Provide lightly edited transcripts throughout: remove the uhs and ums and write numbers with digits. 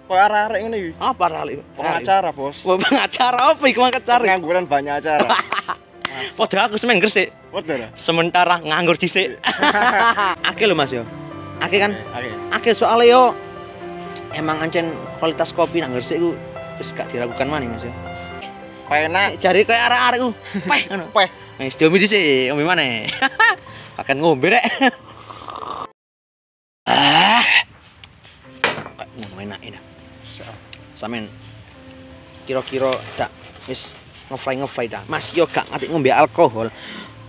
Kok arek-arek ngene iki. Apa arek? Pengacara, Bos. Wah, pengacara apa iku pengacara? Pengangguran banyak acara. Padahal aku semen gresik. Betul. Sementara nganggur dhisik. Akeh lho Mas yo. Akeh kan? Oke. Akeh soalnya yo emang ancen kualitas kopi nang Gresik ku wis gak diragukan maneh Mas yo. Penak. Jare koyo arek-arek ku, peh ngono. Peh. Wis diomi dhisik, ombe maneh. Pakan ngombe rek. Kayak ngono enak. Samen kira-kira dak wis ngefly dah. Mas yo gak ngerti ngombe alkohol.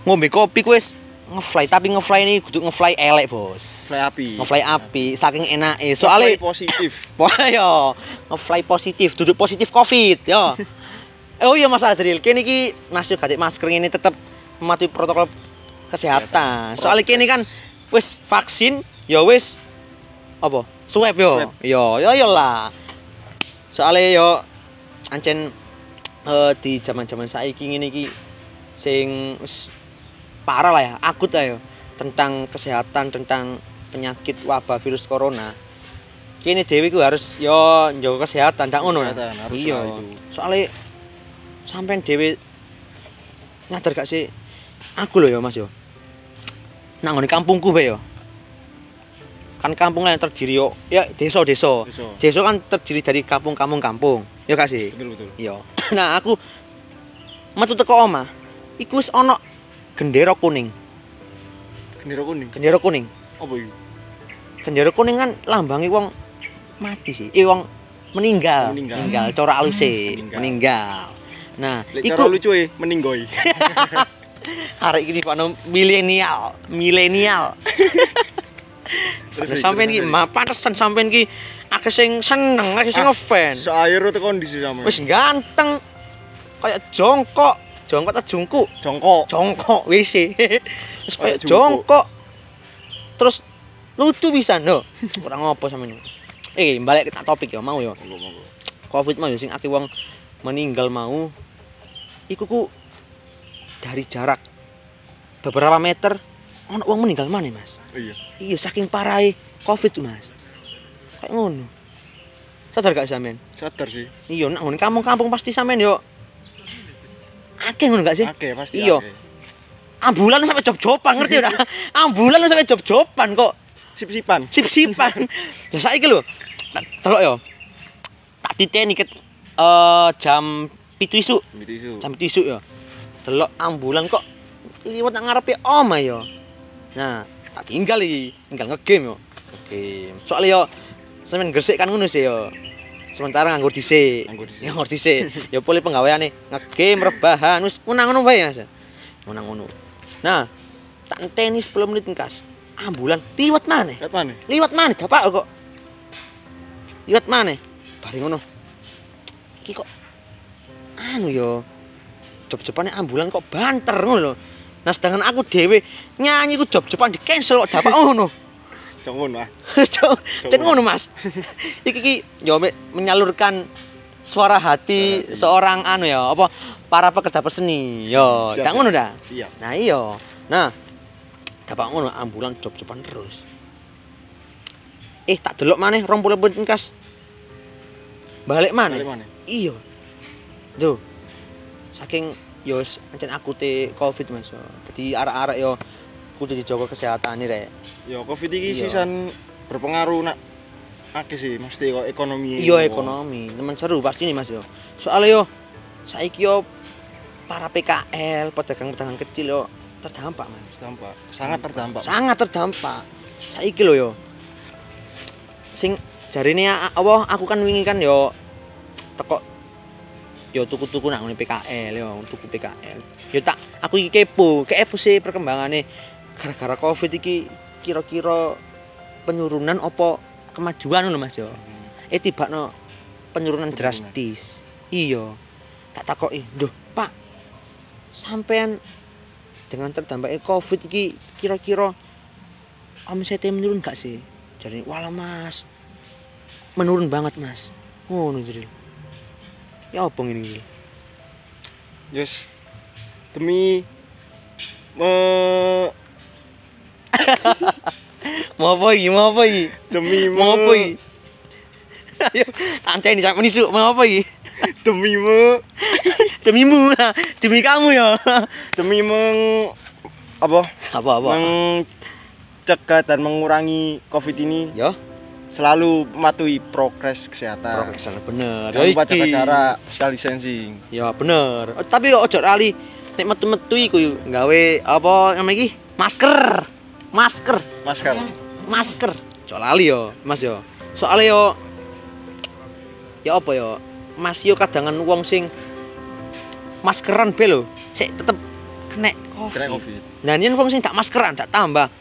Ngombe kopi ku wis ngefly, tapi ngefly ini kudu ngefly elek, Bos. Ngefly api, saking enake. Soale positif. Wah yo, ngefly positif, duduk positif Covid yo. Oh iya Mas Azril, kene iki Mas yo gatek masker ini tetep mematuhi protokol kesehatan. Soale kene kan wis vaksin, ya wis apa? Swab yo. Yo lah. Soale yo ancen di zaman-zaman saiki ngene iki sing wis parah lah ya, akut lah ya tentang kesehatan, tentang penyakit wabah virus corona. Kini dewi ku harus yo njaga kesehatan, ndak ngono. Iya. Soalnya sampean dewi nyadar gak sih? Aku loh ya Mas yo. Nang ngene kampungku bae yo. Kan kampung lah yang terdiri yo, ya desa-desa. Desa kan terdiri dari kampung. Ya gak sih? Betul. Iya. Nah, aku metu teko omah. Iku wis ana gendera kuning. Gendera kuning. Apa iku? Gendera kuning kan lambange wong mati sih. Wong meninggal. Cara aluse, meninggal. Nah, iku lucu meninggoy. Arek iki dipano milenial. Sampeyan iki pantesan sampeyan iki akeh sing seneng, akeh sing ngefans. Sair te kondisi sampeyan. Wis ganteng. Kayak jongkok ta jungkuk? Jongkok wis. Wis kayak jongkok. Terus lucu pisan lho. Ora ngopo sampeyan. Balik ke topik ya mau ya. Monggo. Covid mau ya sing akeh wong meninggal mau. Iku ku dari jarak beberapa meter ono wong meninggal maneh, Mas. Iya. Iya saking parahe Covid tuh, Mas. Kayak ngono. Sadar gak sampean? Sadar sih. Iya, nang ngene kampung-kampung pasti sampean yo akeh ngono gak sih? Akeh pasti. Iya. Ambulan sampai job-joban ngerti ora? Ambulan sampai job-joban kok. Sip-sipan. Ya saiki lho. Delok yo. Tak titeni ket jam 7 isuk. Jam 7 isuk yo. Delok ambulan kok liwat nang ngarepe omah yo. Nah, tak tinggal ngegame yo. Game. Soale yo semen Gresik kan ngono sih yo. Sementara nganggur dhisik. Ya boleh penggaweane ngegame rebahan wis ngono wae Mas. Ngono. Nah, tak enteni 10 menit engkas. Ambulan liwat maneh. Liwat maneh bapak kok. Liwat maneh. Bari ngono. Iki kok anu yo. Job-jobane ambulan kok banter ngono lho. Nah sedangkan aku dhewe nyanyi ku job-joban di-cancel kok dapat ngono. Cok ngono ah. Cek ngono Mas. Iki yo menyalurkan suara hati seorang anu ya, apa para pekerja seni. Yo, dak ngono dah. Siap. Nah iya. Nah, dapat ngono ambulan job-joban terus. Tak delok maneh 20 menit engkas. Balik maneh. Iya. Duh. Saking yo ancen akute Covid Mas. Dadi arek-arek yo kudu dijaga kesehatane rek. Yo Covid iki sisan berpengaruh nak akeh sih mesti kok ekonomi. Iya ekonomi, temen seru pasti nih Mas yo. Soale yo saiki yo para PKL, pedagang-pedagang kecil yo terdampak Mas. Sangat terdampak. Saiki lho yo. Sing jarine aku kan wingi kan yo teko yo tuku-tuku nang ngene PKL yo, tuku PKL. Yo tak aku iki kepo sih perkembangane gara-gara Covid iki kira-kira penurunan apa kemajuan ngono Mas yo. Tibakno penurunan drastis. Iya. Tak takoki, "Duh, Pak, sampean dengan terdampaknya Covid iki kira-kira omsetnya menurun gak sih?" Jadi, "Walah Mas, menurun banget Mas." Ngono jadi. Ya apa ngene iki? Yes. Demi Mau apa iki? demi Mau apa iki? Ayo, tancai ini sampe nisu mau apa iki? Demimu, Demimu, demi kamu ya. demi apa? Apa? Mencegah dan mengurangi COVID ini. Ya, Selalu mematuhi progres kesehatan. progres bener. Jangan lupa jaga jarak, social distancing. Ya bener. Tapi ojo lali nek metu-metu iku gawe apa namanya iki? Masker. Masker. Ojo lali yo, Mas yo. Soale yo ya apa yo? Mas yo kadangan wong sing maskeran be lho, sik tetep kena COVID. Nah, yen wong sing tak maskeran tak tambah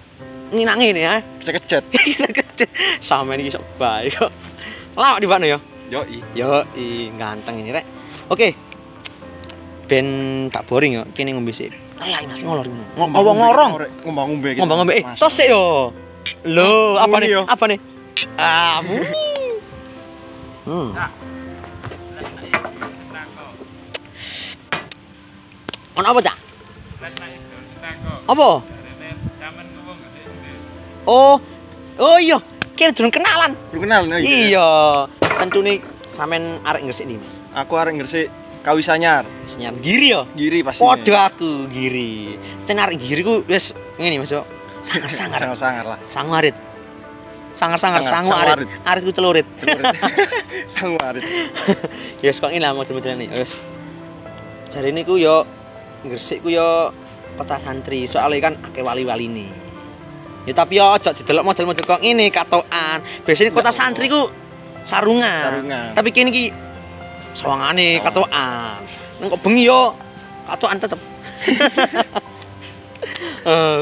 nginak ngene ya. Kecet-kecet. Sampeyan iki sok bae kok. Lawak di mana ya? Yoi, ganteng ini rek. Oke. Ben tak boring ya, kene ngombe sik. Alay Mas ngolor ngono. Ngomong-ngorong. Ngomong-ngombe. Tos sik yo. Lho, apa nih? Apa nih? Ah, muni. Ono apa, Cak? Apa? Oh iya, kira durung kenalan. Belum kenal nih. Iya, tencune sampean arek ngresik nih, Mas. Aku arek Gresik Kawi Sanyar. Senyar giri ya. Giri pasti. Podo aku giri. Ten arek giri ku wis ngene, Mas. Sangar-sangar. Sangar lah. Sangarit. Sangar-sangar sangu arit. Arit ku celurit. Sangarit. Ya kok ngene lah model-modelan iki. Wis. Jarine ku yo Gresik ku yo kota santri, soalnya kan akeh wali-waline. Ya tapi yo aja didelok model-model kok ngene katokan. Biasanya kota santri ku sarungan. Tapi kene iki sawangane katokan. Neng kok bengi yo katokan tetep.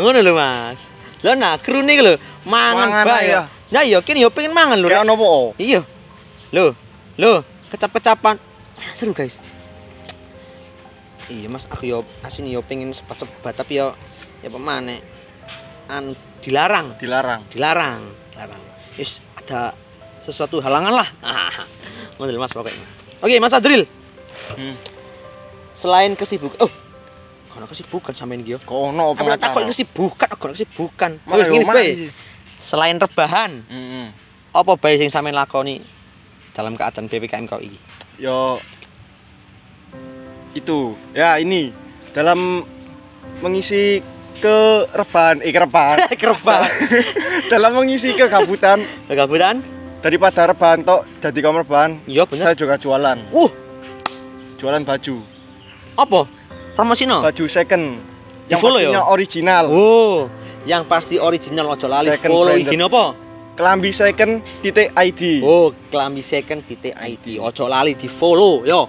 Ngono lho Mas. Lho nah krune iki lho mangan bae ya. Ya iya kene yo pengen mangan lho. Kayak ono apa? Iya. Lho, kecap-kecapan. Seru guys. Iya Mas, aku yo asine yo pengen sebat-sebat tapi yo ya pemane dilarang. Wis ada sesuatu halangan lah. Model Mas pokoknya. Oke, Mas Adril. Selain kesibukan. Oh. Ono kesibukan sampean iki yo. Kono apa? Tak kok kesibukan. Wis ngene bae. Selain rebahan. Apa bae sing sampean lakoni dalam keadaan PPKM kau iki? Yo itu ya ini dalam mengisi kerebahan dalam mengisi kegabutan daripada rebahan tok jadi kamu rebahan. Iya bener. Saya juga jualan jualan baju apa promosino baju second yang follow pastinya ya? Original yang pasti original ojo lali second follow branded. iki apa Kelambi second.id. Kelambi second.id ojo lali di follow yo.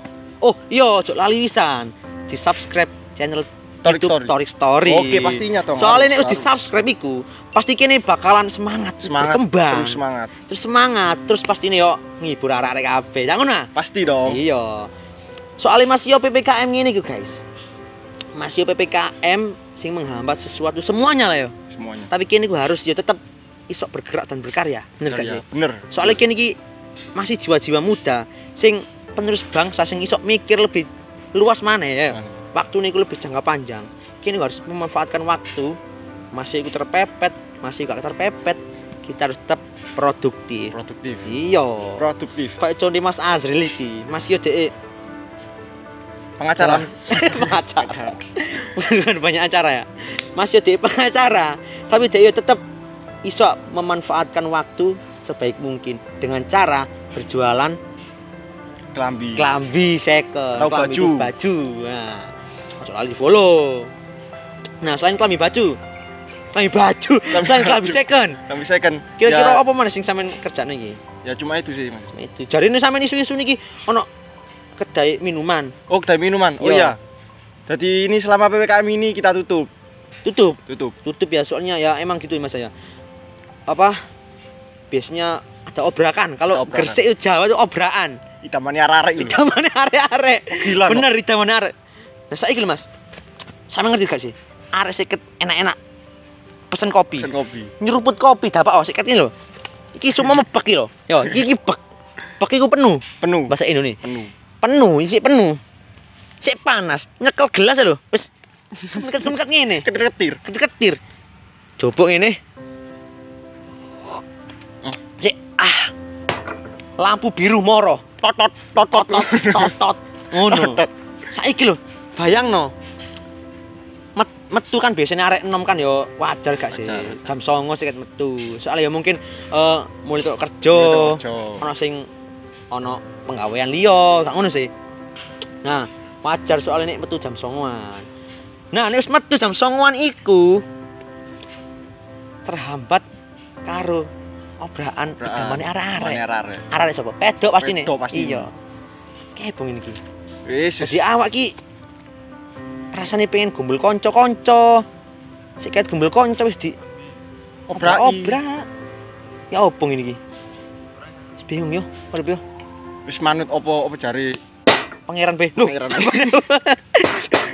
Iya, ojo lali wisan. Di subscribe channel YouTube Torik Story. Oke, pastinya toh. Soalnya nek wis di subscribe iku, pasti kene bakalan semangat berkembang. Terus semangat. Terus pasti yo ngibur arek-arek kabeh. Ya ngono. Pasti dong. Iya. Soalnya masih yo PPKM ngene iku, guys. Masih yo PPKM sing menghambat sesuatu semuanya lah yo. Semuanya. Tapi kene iku harus yo tetap iso bergerak dan berkarya. Bener gak sih? Bener. Soalnya kene iki masih jiwa-jiwa muda sing penerus bangsa sing iso mikir lebih luas mana ya. Waktu niku lebih jangka panjang. Kini harus memanfaatkan waktu. Masih ikut terpepet, masih gak terpepet. Kita harus tetap produktif. Iya. Produktif. Kayak contoh Mas Azril iki, Mas yo dhek pengacara. Bukan banyak acara ya. Mas yo dhek pengacara, tapi dhek yo tetap iso memanfaatkan waktu sebaik mungkin dengan cara berjualan Kelambi second, baju. Nah, ojo lali follow. Nah, selain kelambi baju. Selain kelambi second. Kira-kira apa mana sing sampean kerjane iki? Ya cuma itu sih, Mas. Itu. Jarine sampean isu-isu niki ono kedai minuman. Kedai minuman. Oh iya. Jadi ini selama PPKM ini kita tutup ya, soalnya ya emang gitu Mas saya. Apa? Biasanya ada obrakan. Kalau Gresik itu Jawa itu obrakan. Itamane arek-arek. Bener itamane arek. Nah saiki lho Mas. Sampe ngerti gak sih? Arek seket enak-enak. Pesen kopi. Nyeruput kopi dapak seket ini lho. Iki semua mebek iki lho. Yo, iki bek. Bek iku penuh. Bahasa Indonesia. Penuh, isi penuh. Sik panas, nyekel gelas lho. Wis kemet-kemet ngene. Ketir. Coba ngene. Sik lampu biru moro. Tot tot tot tot tot tot. Ngono. Saiki lho, bayangno. Metu kan biasanya arek 6 kan ya wajar gak sih. Jam 09.00 sik metu. Soalnya ya mungkin mulai tok kerja. Ono sing ono penggawean liya, gak ngono sih. Nah, wajar soalnya nek metu jam 09.00-an. Nah, nek wis metu jam 09.00-an iku terhambat karo obrakan igamane arek-arek. Arek sapa? Pedok pastine. Iya. Kebong iki. Wis. Dadi awak ki rasane pengen gumbul kanca-kanca. Sik ket gumbul kanca wis di obrak. Ya opo ngene iki? Wis bingung yo, arep yo. Wis manut apa jare pangeran be. Lho.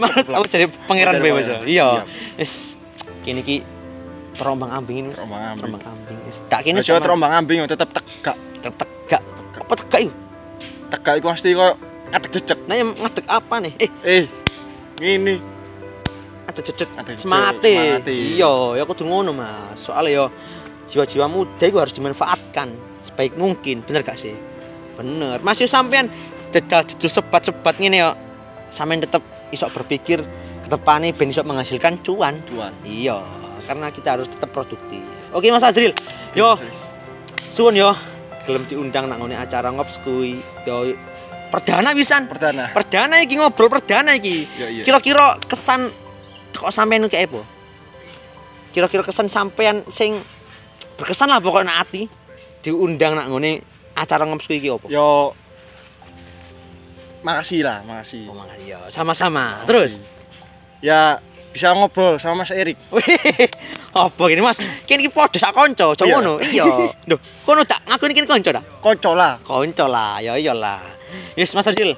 Manut apa jare pangeran be Mas. Iya. Wis kene iki terombang-ambing wis. Terombang-ambing. Wis tak kene terombang-ambing tetep tegak. Tetep tegak. Apa tegak iku? Tegak iku mesti koyo ngadeg jejeg. Nah, yang ngadeg apa nih? Ngene. Ada cecet semate. Iya, ya kudu ngono, Mas. Soalnya ya jiwa-jiwa muda itu harus dimanfaatkan sebaik mungkin. Bener gak sih? Bener. Mas yo sampean jajal sebat-sebat ngene ya. Sampean tetep iso berpikir ke depane ben iso menghasilkan cuan. Iya, karena kita harus tetap produktif. Oke, Mas Azril. Yo. Suwun yo. Gelem diundang nang ngene acara ngops kuwi. Yo perdana pisan. Perdana iki ngobrol perdana iki. Kira-kira kesan kok sampean kayak apa? Kira-kira kesan sampean sing berkesan lah pokoknya ati diundang nak ngene acara ngops iki apa? Yo makasih. Oh, makasih ya. Sama-sama. Terus ya bisa ngobrol sama Mas Erik. Apa gini Mas? Kene iki padha sak kanca, aja ngono. Iya. Lho, kono tak ngakoni kene kanca ta? Kanca lah. Ya iyalah. Yes Mas Azril.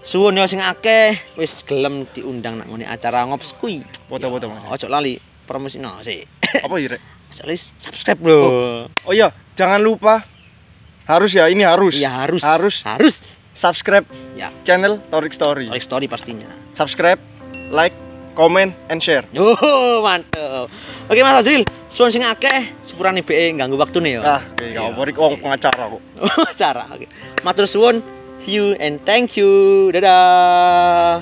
Suwun yo sing akeh wis gelem diundang nak ngene acara ngops kuwi. Foto-foto Mas. Ojo lali promosino sih. Apa iki, Rek? Subscribe, Bro. Oh iya, jangan lupa. Harus ya, ini harus. Iya, harus. Subscribe ya channel Torik Story. Torik Story pastinya. Subscribe, like, comment, and share. Oh, mantap. Oke Mas Azril, suwun sing akeh sepurane BE ganggu waktune ya. Gak apa iki wong pengacara kok. Acara. Oke. Matur suwun. See you and thank you. Dadah.